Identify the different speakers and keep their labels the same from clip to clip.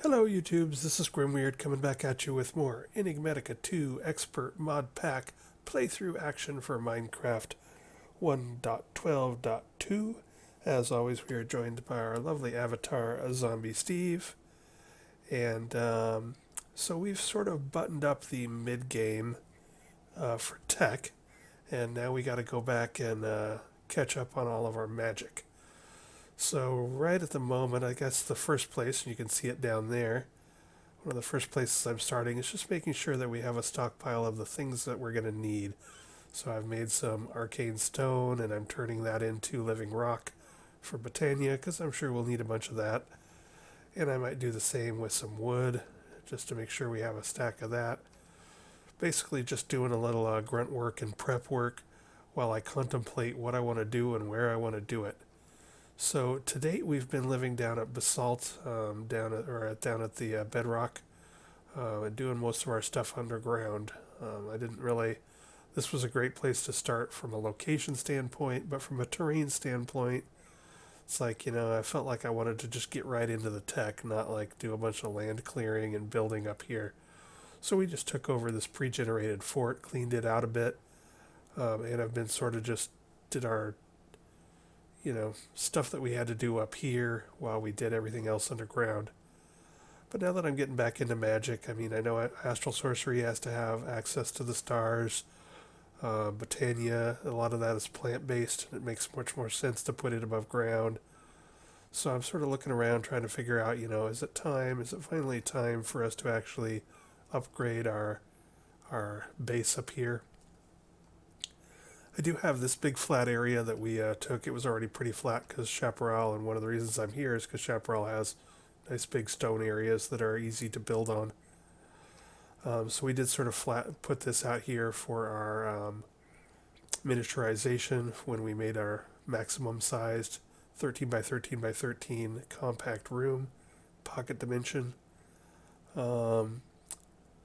Speaker 1: Hello YouTubes, this is Grimweird coming back at you with more Enigmatica 2 Expert Mod Pack playthrough action for Minecraft 1.12.2. As always, we are joined by our lovely avatar, Zombie Steve. And so we've sort of buttoned up the mid-game for tech, and now we got to go back and catch up on all of our magic. So right at the moment, I guess the first place, and you can see it down there, one of the first places I'm starting is just making sure that we have a stockpile of the things that we're going to need. So I've made some arcane stone, and I'm turning that into living rock for Botania, because I'm sure we'll need a bunch of that. And I might do the same with some wood, just to make sure we have a stack of that. Basically just doing a little grunt work and prep work while I contemplate what I want to do and where I want to do it. So to date, we've been living down at basalt, down at the bedrock, and doing most of our stuff underground. I didn't really. This was a great place to start from a location standpoint, but from a terrain standpoint, it's like I felt like I wanted to just get right into the tech, not like do a bunch of land clearing and building up here. So we just took over this pre-generated fort, cleaned it out a bit, and I've been sort of just did our stuff that we had to do up here while we did everything else underground. But now that I'm getting back into magic, I mean, I know Astral Sorcery has to have access to the stars. Botania, a lot of that is plant-based, and it makes much more sense to put it above ground. So I'm sort of looking around trying to figure out, is it time? Is it finally time for us to actually upgrade our base up here? I do have this big flat area that we took. It was already pretty flat because Chaparral, and one of the reasons I'm here is because Chaparral has nice big stone areas that are easy to build on. So we did sort of put this out here for our miniaturization when we made our maximum sized 13 by 13 by 13 compact room, pocket dimension.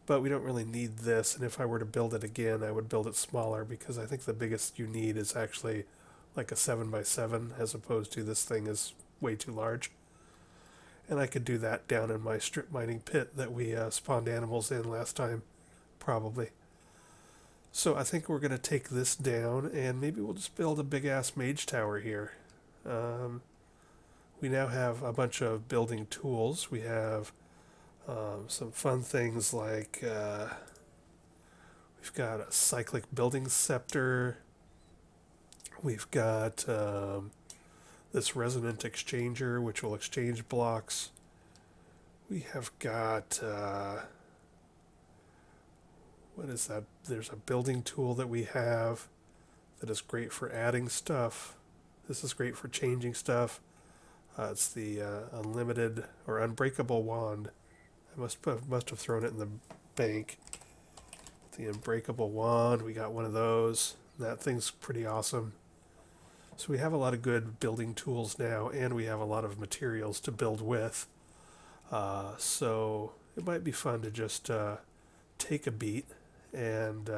Speaker 1: But we don't really need this, and if I were to build it again, I would build it smaller because I think the biggest you need is actually like a 7 by 7 as opposed to this thing is way too large. And I could do that down in my strip mining pit that we spawned animals in last time, probably. So I think we're going to take this down, and maybe we'll just build a big-ass mage tower here. We now have a bunch of building tools. We have some fun things like we've got a cyclic building scepter. We've got this resonant exchanger, which will exchange blocks. We have got what is that? There's a building tool that we have that is great for adding stuff. This is great for changing stuff. It's the unlimited or unbreakable wand. I must have thrown it in the bank. The unbreakable wand, we got one of those. That thing's pretty awesome. So we have a lot of good building tools now, and we have a lot of materials to build with. So it might be fun to just take a beat and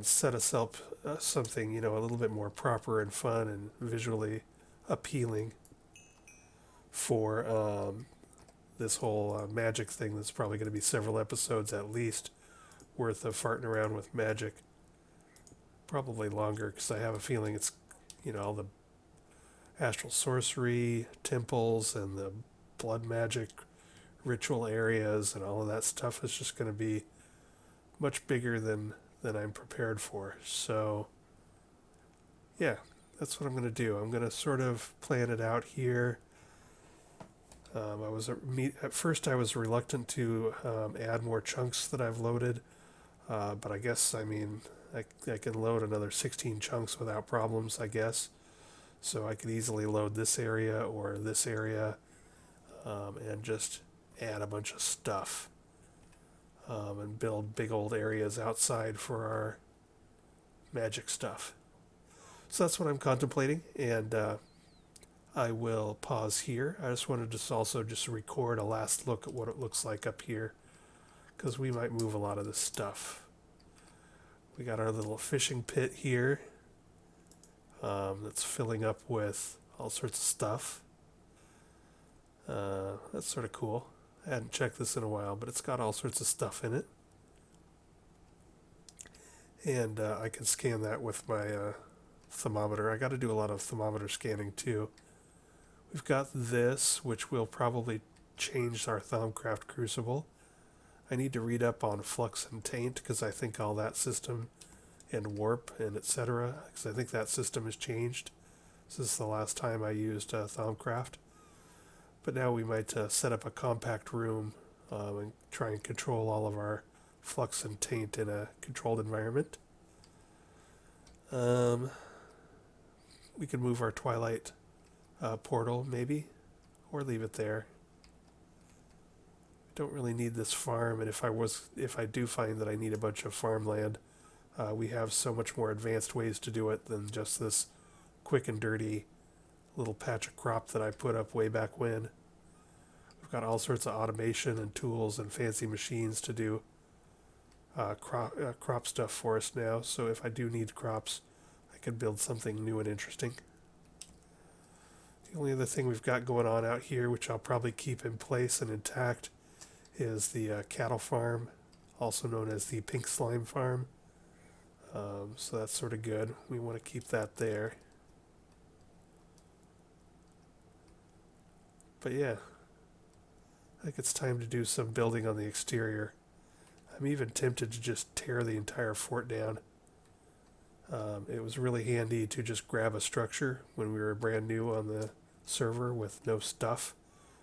Speaker 1: set us up something a little bit more proper and fun and visually appealing for this whole magic thing that's probably going to be several episodes at least worth of farting around with magic. Probably longer because I have a feeling it's, all the astral sorcery temples and the blood magic ritual areas and all of that stuff is just going to be much bigger than I'm prepared for. So, yeah, that's what I'm going to do. I'm going to sort of plan it out here. At first I was reluctant to add more chunks that I've loaded, but I guess I can load another 16 chunks without problems, I guess. So I could easily load this area or this area and just add a bunch of stuff and build big old areas outside for our magic stuff. So that's what I'm contemplating, and I will pause here. I just wanted to also just record a last look at what it looks like up here, because we might move a lot of this stuff. We got our little fishing pit here that's filling up with all sorts of stuff. That's sort of cool. I hadn't checked this in a while, but it's got all sorts of stuff in it. And I can scan that with my thermometer. I got to do a lot of thermometer scanning too. We've got this, which will probably change our Thaumcraft crucible. I need to read up on flux and taint because I think all that system and warp and etc. because I think that system has changed since the last time I used Thaumcraft. But now we might set up a compact room and try and control all of our flux and taint in a controlled environment. We can move our Twilight portal maybe, or leave it there. Don't really need this farm, and if I do find that I need a bunch of farmland, we have so much more advanced ways to do it than just this quick and dirty little patch of crop that I put up way back when. We've got all sorts of automation and tools and fancy machines to do crop stuff for us now, so if I do need crops, I can build something new and interesting. The only other thing we've got going on out here, which I'll probably keep in place and intact, is the cattle farm, also known as the pink slime farm. So that's sort of good. We want to keep that there. But yeah, I think it's time to do some building on the exterior. I'm even tempted to just tear the entire fort down. It was really handy to just grab a structure when we were brand new on the server with no stuff,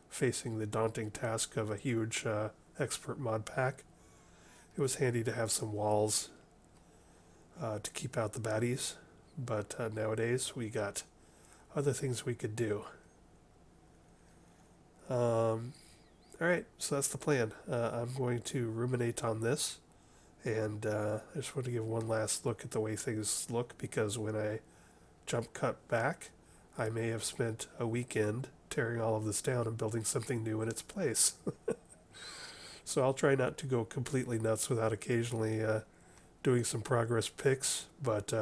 Speaker 1: facing the daunting task of a huge expert mod pack. It was handy to have some walls to keep out the baddies, but nowadays we got other things we could do. Alright, so that's the plan. I'm going to ruminate on this, and I just want to give one last look at the way things look, because when I jump cut back, I may have spent a weekend tearing all of this down and building something new in its place. So I'll try not to go completely nuts without occasionally doing some progress pics, but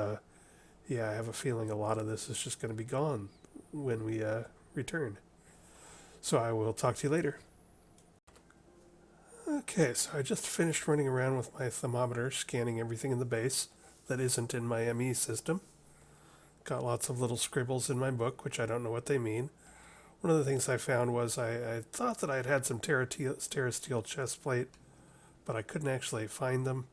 Speaker 1: yeah, I have a feeling a lot of this is just going to be gone when we return. So I will talk to you later. Okay, so I just finished running around with my thermometer, scanning everything in the base that isn't in my ME system. Got lots of little scribbles in my book, which I don't know what they mean. One of the things I found was I thought that I had some terrasteel chest plate, but I couldn't actually find them,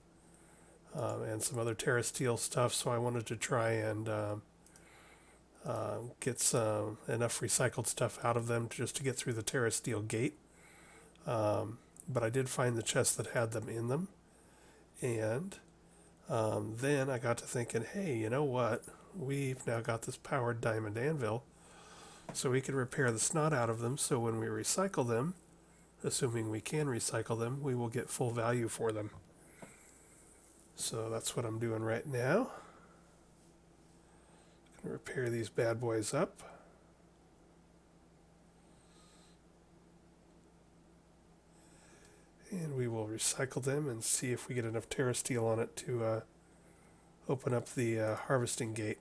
Speaker 1: and some other terrasteel stuff, so I wanted to try and get enough recycled stuff out of them just to get through the terrasteel gate. But I did find the chests that had them in them, and then I got to thinking, hey, you know what? We've now got this powered diamond anvil, so we can repair the snot out of them, so when we recycle them, assuming we can recycle them, we will get full value for them. So that's what I'm doing right now. Gonna repair these bad boys up. And we will recycle them and see if we get enough terrasteel on it to open up the harvesting gate.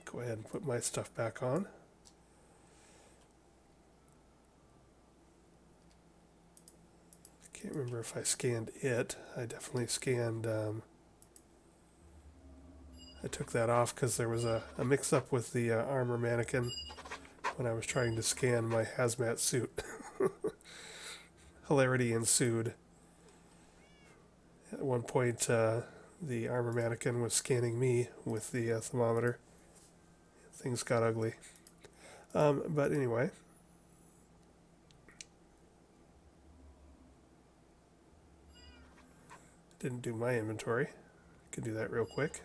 Speaker 1: Go ahead and put my stuff back on. Can't remember if I scanned it. I definitely scanned... I took that off because there was a mix-up with the armor mannequin when I was trying to scan my hazmat suit. Hilarity ensued. At one point, the armor mannequin was scanning me with the thermometer. Things got ugly. But anyway. Didn't do my inventory. Could do that real quick.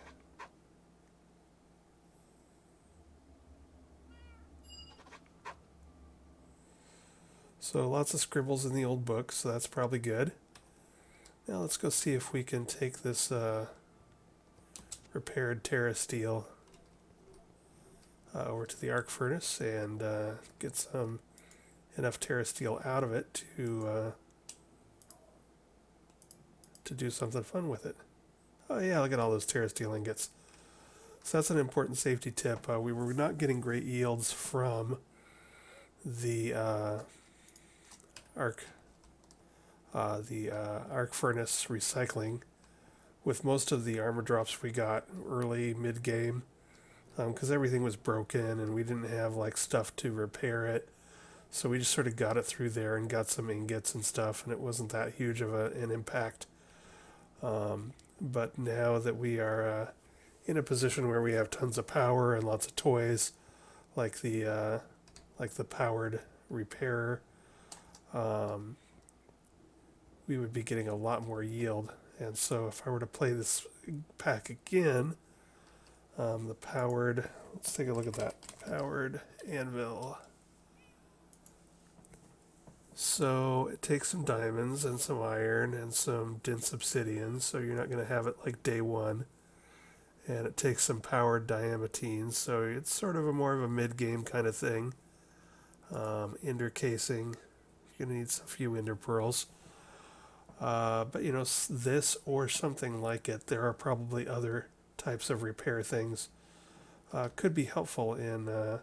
Speaker 1: So lots of scribbles in the old book, so that's probably good. Now let's go see if we can take this repaired terrasteel over to the arc furnace and get some enough terrasteel out of it to do something fun with it. Oh yeah, look at all those terrasteel ingots. So that's an important safety tip. We were not getting great yields from the arc arc furnace recycling with most of the armor drops we got early mid game, because everything was broken and we didn't have like stuff to repair it. So we just sort of got it through there and got some ingots and stuff, and it wasn't that huge of an impact. But now that we are in a position where we have tons of power and lots of toys, like the powered repairer, we would be getting a lot more yield. And so if I were to play this pack again, the powered, let's take a look at that, powered anvil. So it takes some diamonds and some iron and some dense obsidian, so you're not going to have it like day one. And it takes some powered diamantine, so it's sort of a more of a mid-game kind of thing. Ender casing, you're going to need a few ender pearls. But you know, this or something like it, there are probably other types of repair things. Could be helpful in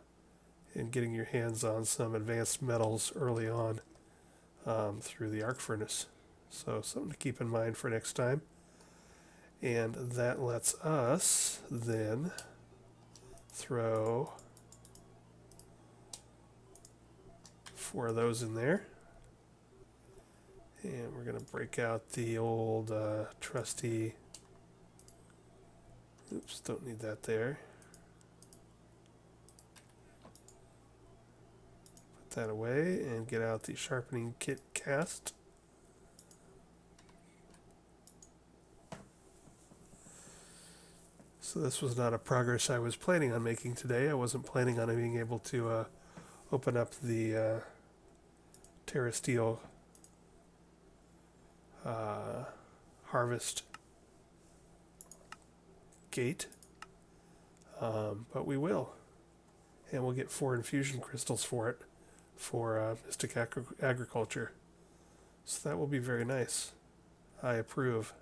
Speaker 1: getting your hands on some advanced metals early on through the arc furnace. So something to keep in mind for next time. And that lets us then throw 4 of those in there. And we're going to break out the old trusty. Oops, don't need that there. Put that away and get out the sharpening kit cast. So this was not a progress I was planning on making today. I wasn't planning on being able to open up the terrasteel harvest gate, but we will, and we'll get 4 infusion crystals for it for Mystic Agriculture, so that will be very nice. I approve.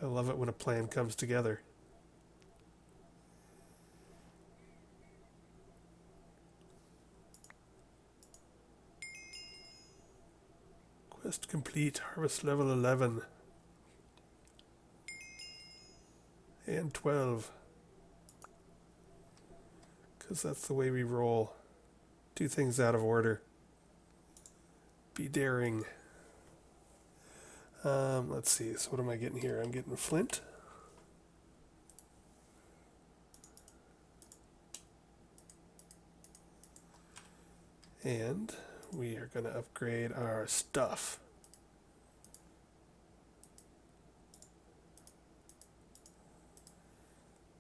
Speaker 1: I love it when a plan comes together. Quest complete. Harvest level 11. And 12. Because that's the way we roll. Do things out of order. Be daring. Let's see. So what am I getting here? I'm getting flint. And we are going to upgrade our stuff.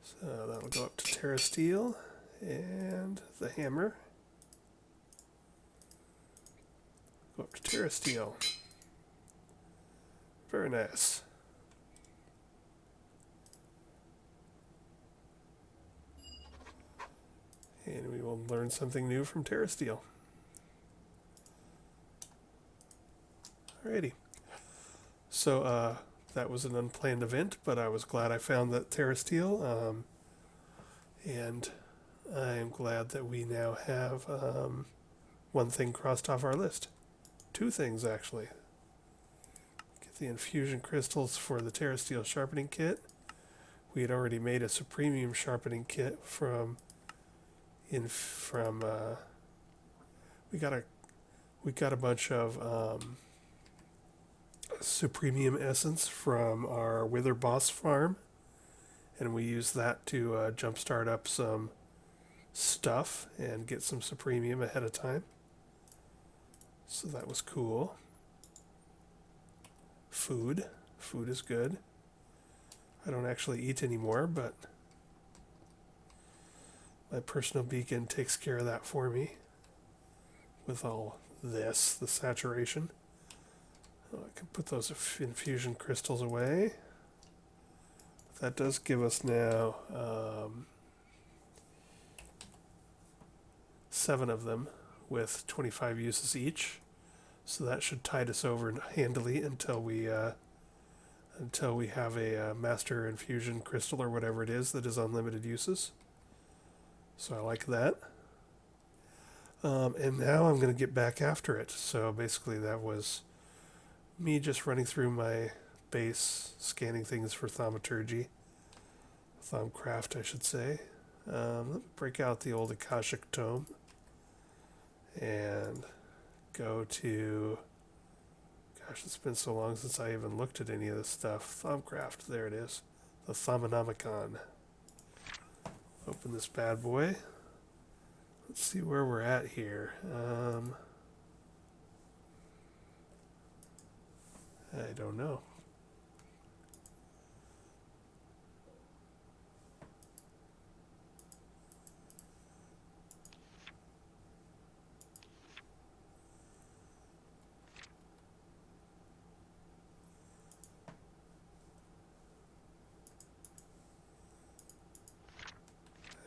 Speaker 1: So that'll go up to terrasteel and the hammer. Go up to terrasteel. Very nice. And we will learn something new from terrasteel. Alrighty. So that was an unplanned event, but I was glad I found that terrasteel. And I'm glad that we now have one thing crossed off our list. 2 things, actually. Get the infusion crystals for the terrasteel sharpening kit. We had already made a supremium sharpening kit we got a bunch of supremium essence from our Wither Boss farm, and we used that to jumpstart up some stuff and get some supremium ahead of time. So that was cool. Food is good. I don't actually eat anymore, but my personal beacon takes care of that for me with all this, the saturation. I can put those infusion crystals away. That does give us now 7 of them with 25 uses each. So that should tide us over handily until we have a master infusion crystal or whatever it is that is unlimited uses. So I like that. And now I'm going to get back after it. So basically that was me just running through my base, scanning things for thaumaturgy. Thaumcraft, I should say. Let me break out the old Akashic Tome and go to... Gosh, it's been so long since I even looked at any of this stuff. Thaumcraft, there it is. The Thaumonomicon. Open this bad boy. Let's see where we're at here. I don't know.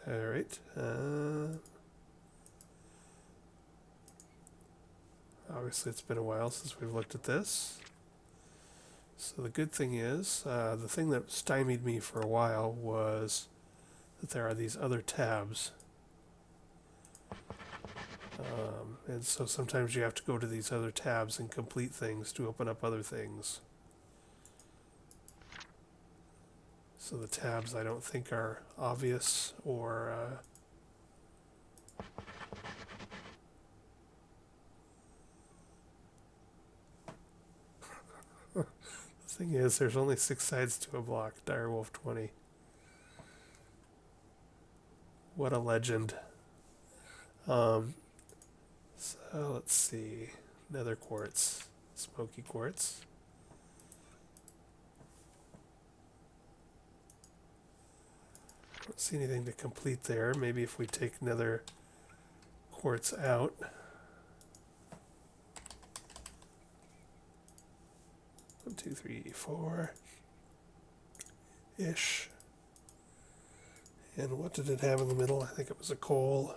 Speaker 1: All right. Obviously, it's been a while since we've looked at this. So the good thing is, the thing that stymied me for a while was that there are these other tabs. And so sometimes you have to go to these other tabs and complete things to open up other things. So the tabs I don't think are obvious or the thing is, there's only 6 sides to a block. Direwolf 20. What a legend. So let's see. Nether quartz, smoky quartz. Don't see anything to complete there. Maybe if we take nether quartz out. One, two, three, four. Ish. And what did it have in the middle? I think it was a coal.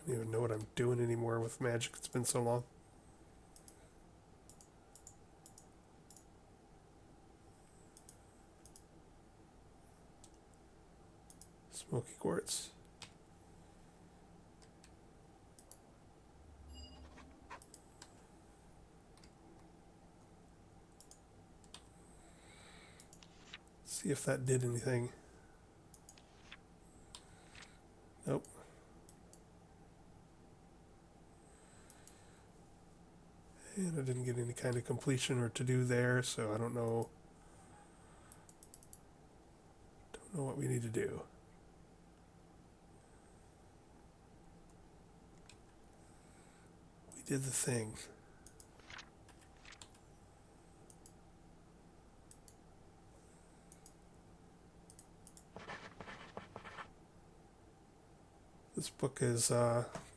Speaker 1: Don't even know what I'm doing anymore with magic. It's been so long. Smoky quartz. See if that did anything. Nope. And I didn't get any kind of completion or to do there, so I don't know what we need to do. We did the thing. This book is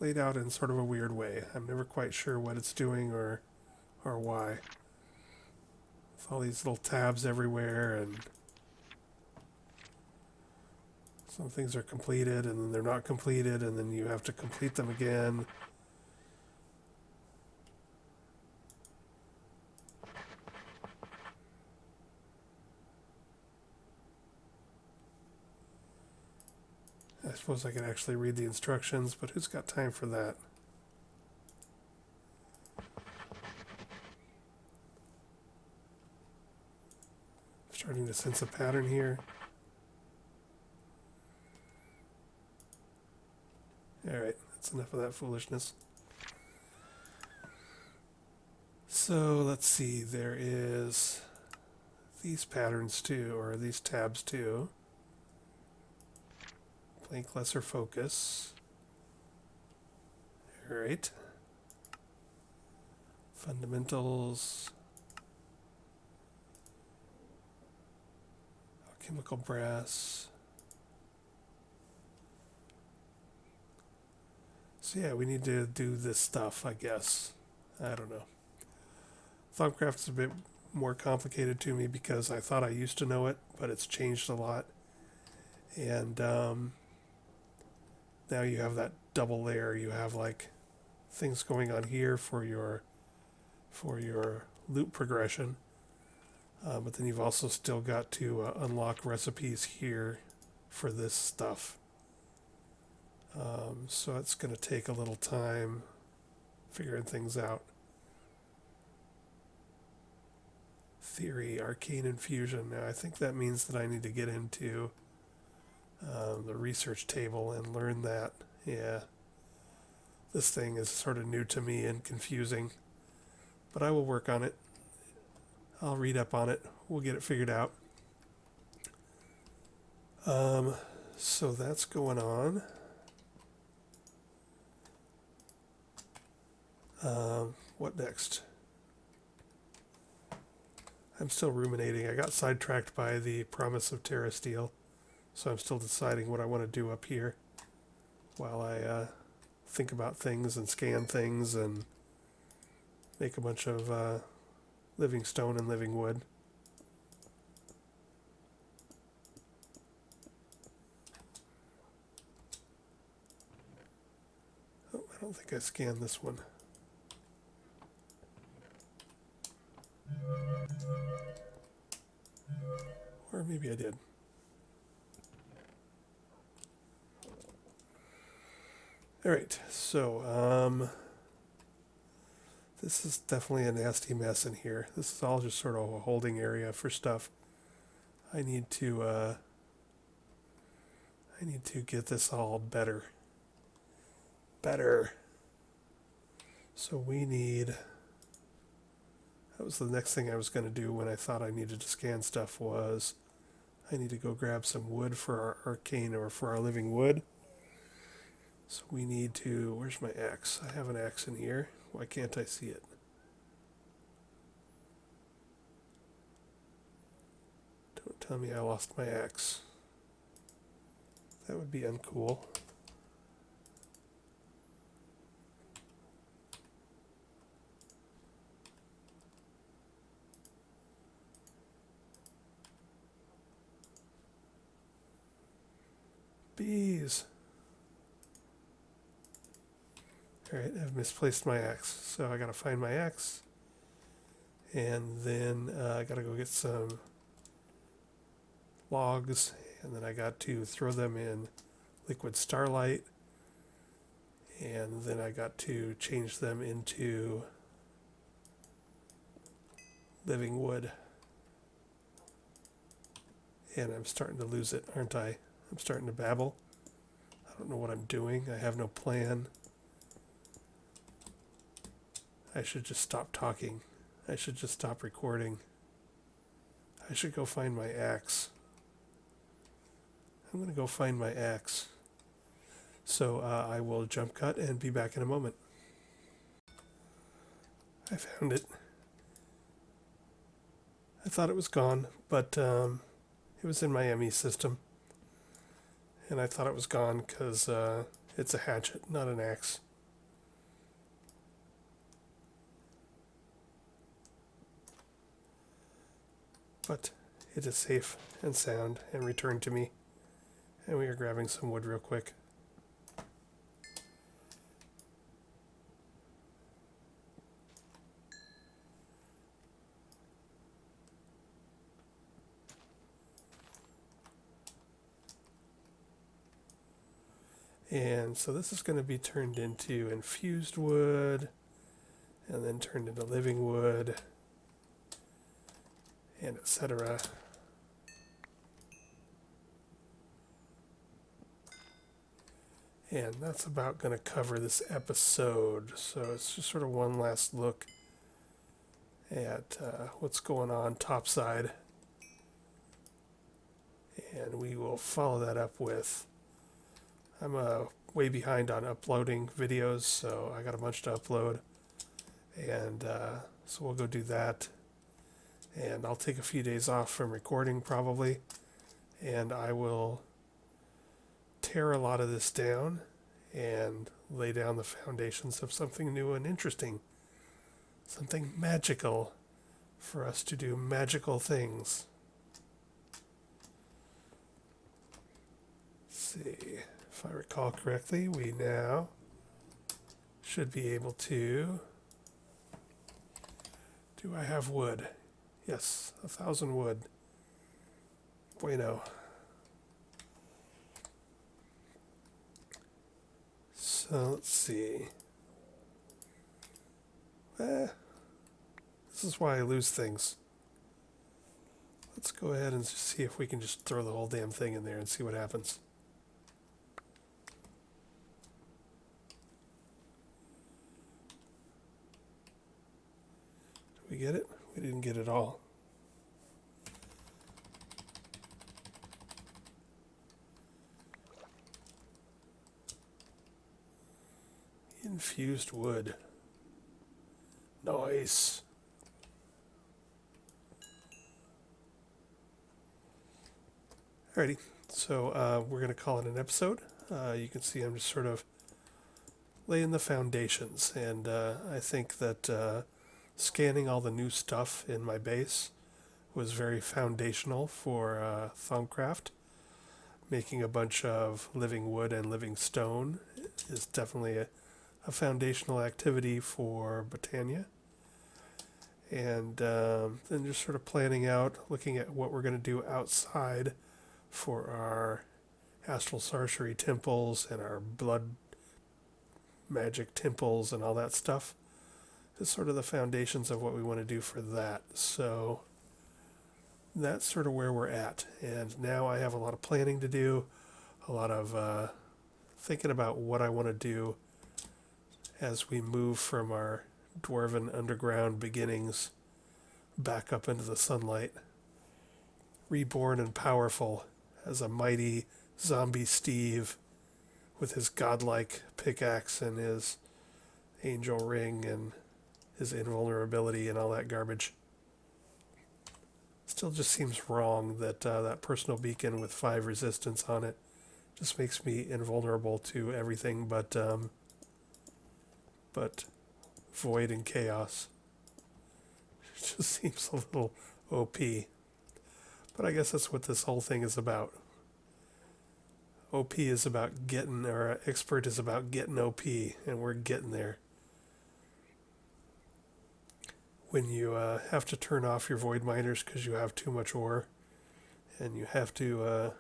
Speaker 1: laid out in sort of a weird way. I'm never quite sure what it's doing or why. With all these little tabs everywhere, and some things are completed and then they're not completed, and then you have to complete them again. I suppose I could actually read the instructions, but who's got time for that? Starting to sense a pattern here. Alright, that's enough of that foolishness. So let's see, there is these patterns too, or these tabs too. Blank lesser focus. Alright. Fundamentals. Chemical brass. So yeah, we need to do this stuff, I guess. I don't know. Thaumcraft is a bit more complicated to me because I thought I used to know it, but it's changed a lot. And now you have that double layer. You have like things going on here for your loop progression, but then you've also still got to unlock recipes here for this stuff. So it's going to take a little time figuring things out. Theory, arcane infusion. Now I think that means that I need to get into the research table and learn that. Yeah, this thing is sort of new to me and confusing, but I will work on it. I'll read up on it. We'll get it figured out. So that's going on. What next? I'm still ruminating. I got sidetracked by the promise of terrasteel, so I'm still deciding what I want to do up here while I think about things and scan things and make a bunch of living stone and living wood. Oh, I don't think I scanned this one. Or maybe I did. All right, so this is definitely a nasty mess in here. This is all just sort of a holding area for stuff. I need to get this all better. So we need. That was the next thing I was going to do when I thought I needed to scan stuff was I need to go grab some wood for our arcane or for our living wood. So we need to, where's my axe? I have an axe in here. Why can't I see it? Don't tell me I lost my axe. That would be uncool. Bees. Alright, I've misplaced my axe, so I gotta find my axe. And then I gotta go get some logs, and then I got to throw them in liquid starlight. And then I got to change them into living wood. And I'm starting to lose it, aren't I? I'm starting to babble. I don't know what I'm doing. I have no plan. I should just stop talking. I should just stop recording. I should go find my axe. I'm going to go find my axe. So I will jump cut and be back in a moment. I found it. I thought it was gone, but it was in my ME system. And I thought it was gone because it's a hatchet, not an axe. But it is safe and sound and returned to me. And we are grabbing some wood real quick. And so this is going to be turned into infused wood, and then turned into living wood, and etc. And that's about going to cover this episode. So it's just sort of one last look at what's going on topside. And we will follow that up with... I'm way behind on uploading videos, so I got a bunch to upload. And so we'll go do that. And I'll take a few days off from recording probably. And I will tear a lot of this down and lay down the foundations of something new and interesting. Something magical for us to do magical things. Let's see. if I recall correctly, we now should be able to... Do I have wood? Yes, 1,000 wood. Bueno. So let's see. This is why I lose things. Let's go ahead and see if we can just throw the whole damn thing in there and see what happens. Did we get it? We didn't get it all. Infused wood. Nice. Alrighty, so we're going to call it an episode. You can see I'm just sort of laying the foundations, and I think that scanning all the new stuff in my base was very foundational for Thaumcraft. Making a bunch of living wood and living stone is definitely a foundational activity for Botania. And then just sort of planning out, looking at what we're going to do outside for our Astral Sorcery temples and our blood magic temples and all that stuff. Is sort of the foundations of what we want to do for that. So that's sort of where we're at. And now I have a lot of planning to do, a lot of thinking about what I want to do as we move from our dwarven underground beginnings back up into the sunlight, reborn and powerful as a mighty zombie Steve with his godlike pickaxe and his angel ring and his invulnerability and all that garbage. Still just seems wrong that that personal beacon with 5 resistance on it just makes me invulnerable to everything but void and chaos. It just seems a little OP. But I guess that's what this whole thing is about. OP is about getting, or expert is about getting OP, and we're getting there. When you have to turn off your void miners because you have too much ore, and you have to,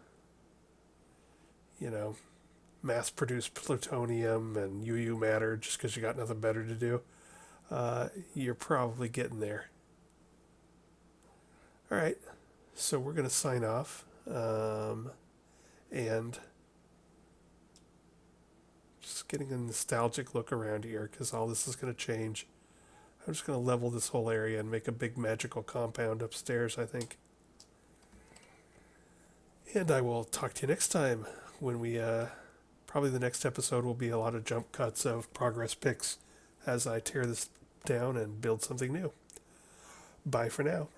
Speaker 1: mass produce plutonium and UU matter just because you got nothing better to do, you're probably getting there. All right, so we're going to sign off, and just getting a nostalgic look around here because all this is going to change. I'm just going to level this whole area and make a big magical compound upstairs, I think. And I will talk to you next time when we, probably the next episode will be a lot of jump cuts of progress pics as I tear this down and build something new. Bye for now.